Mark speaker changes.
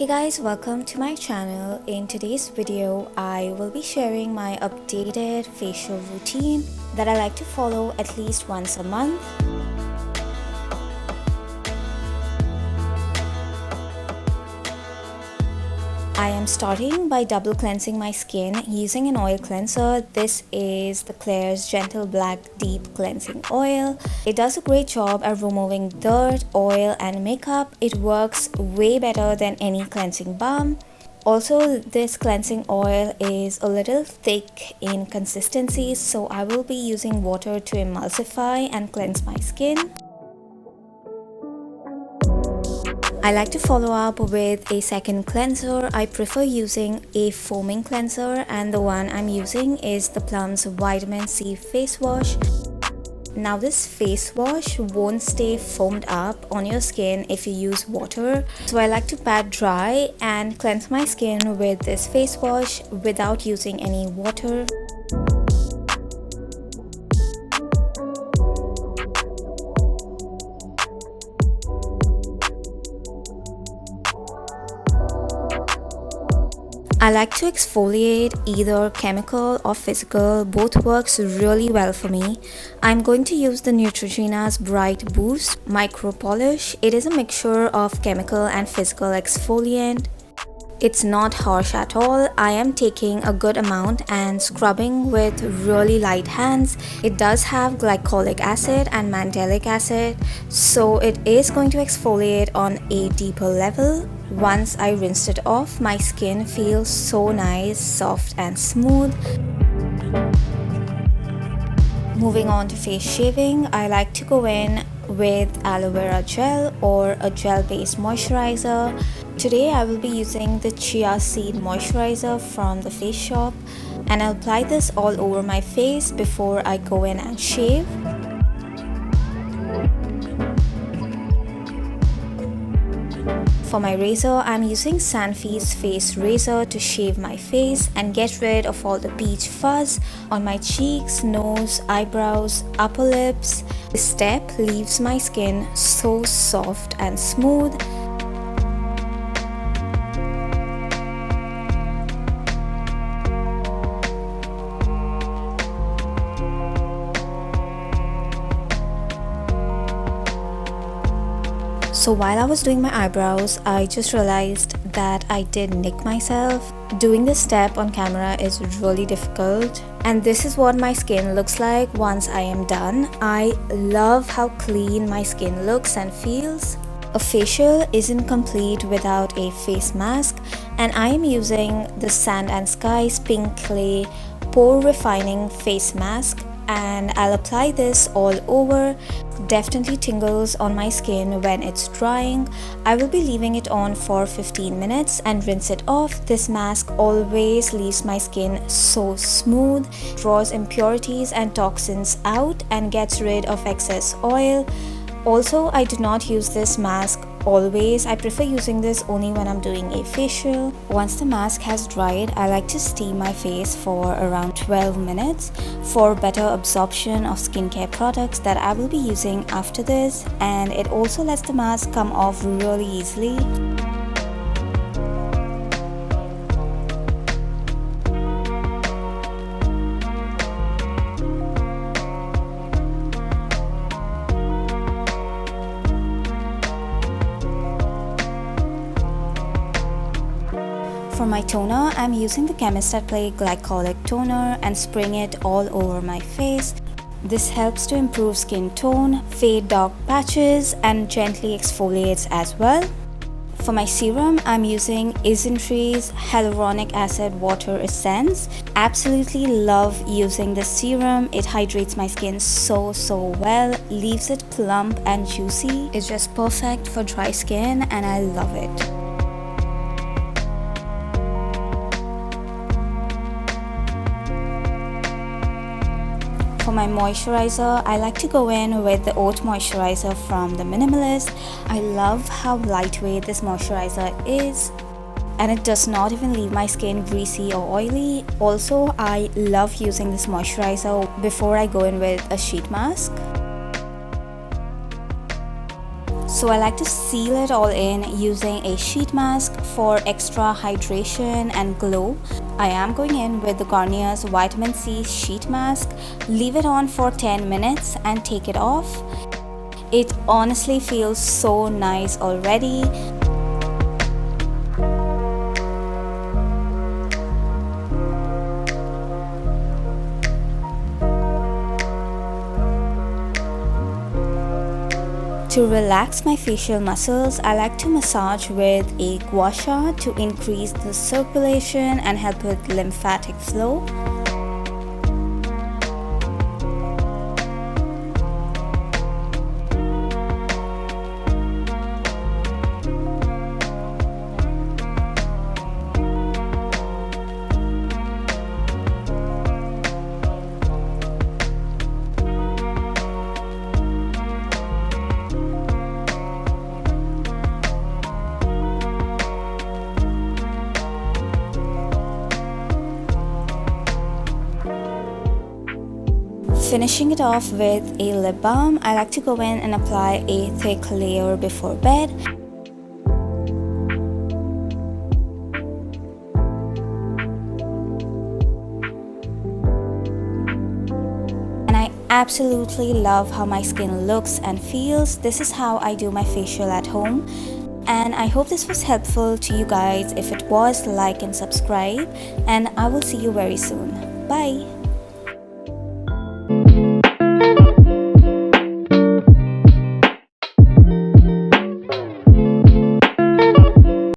Speaker 1: Guys, welcome to my channel. In today's video, I will be sharing my updated facial routine that I like to follow at least once a month. I am starting by double cleansing my skin using an oil cleanser. This is the Claire's Gentle Black Deep Cleansing Oil. It does a great job at removing dirt, oil and makeup. It works way better than any cleansing balm. Also, this cleansing oil is a little thick in consistency, so I will be using water to emulsify and cleanse my skin. I like to follow up with a second cleanser. I prefer using a foaming cleanser, and the one I'm using is the Plums Vitamin C Face Wash. Now this face wash won't stay foamed up on your skin if you use water, so I like to pat dry and cleanse my skin with this face wash without using any water. I like to exfoliate either chemical or physical. Both works really well for me. I'm going to use the Neutrogena's Bright Boost Micro Polish. It is a mixture of chemical and physical exfoliant. It's not harsh at all. I am taking a good amount and scrubbing with really light hands. It does have glycolic acid and mandelic acid, so it is going to exfoliate on a deeper level. Once I rinsed it off, my skin feels so nice, soft and smooth. Moving on to face shaving, I like to go in with aloe vera gel or a gel based moisturizer. Today I will be using the chia seed moisturizer from the Face Shop, and I'll apply this all over my face before I go in and shave. For my razor, I'm using Sanfi's face razor to shave my face and get rid of all the peach fuzz on my cheeks, nose, eyebrows, upper lips. This step leaves my skin so soft and smooth. So while I was doing my eyebrows, I just realized that I did nick myself. Doing this step on camera is really difficult, and this is what my skin looks like once I am done. I love how clean my skin looks and feels. A facial isn't complete without a face mask, and I am using the Sand and Skies Pink Clay Pore Refining Face Mask, and I'll apply this all over. Definitely tingles on my skin when it's drying. I will be leaving it on for 15 minutes and rinse it off. This mask always leaves my skin so smooth, draws impurities and toxins out and gets rid of excess oil. Also, I do not use this mask always. I prefer using this only when I'm doing a facial. Once the mask has dried, I like to steam my face for around 12 minutes for better absorption of skincare products that I will be using after this, and it also lets the mask come off really easily. For my toner, I'm using the Chemist at Play Glycolic Toner and spraying it all over my face. This helps to improve skin tone, fade dark patches, and gently exfoliates as well. For my serum, I'm using Isintree's Hyaluronic Acid Water Essence. Absolutely love using this serum. It hydrates my skin so well, leaves it plump and juicy. It's just perfect for dry skin and I love it. For my moisturizer, I like to go in with the Oat Moisturizer from the Minimalist. I love how lightweight this moisturizer is, and it does not even leave my skin greasy or oily. Also, I love using this moisturizer before I go in with a sheet mask. So I like to seal it all in using a sheet mask for extra hydration and glow. I am going in with the Garniers Vitamin C sheet mask. Leave it on for 10 minutes and take it off. It honestly feels so nice already. To relax my facial muscles, I like to massage with a gua sha to increase the circulation and help with lymphatic flow. Finishing it off with a lip balm, I like to go in and apply a thick layer before bed. And I absolutely love how my skin looks and feels. This is how I do my facial at home. And I hope this was helpful to you guys. If it was, like and subscribe. And I will see you very soon. Bye!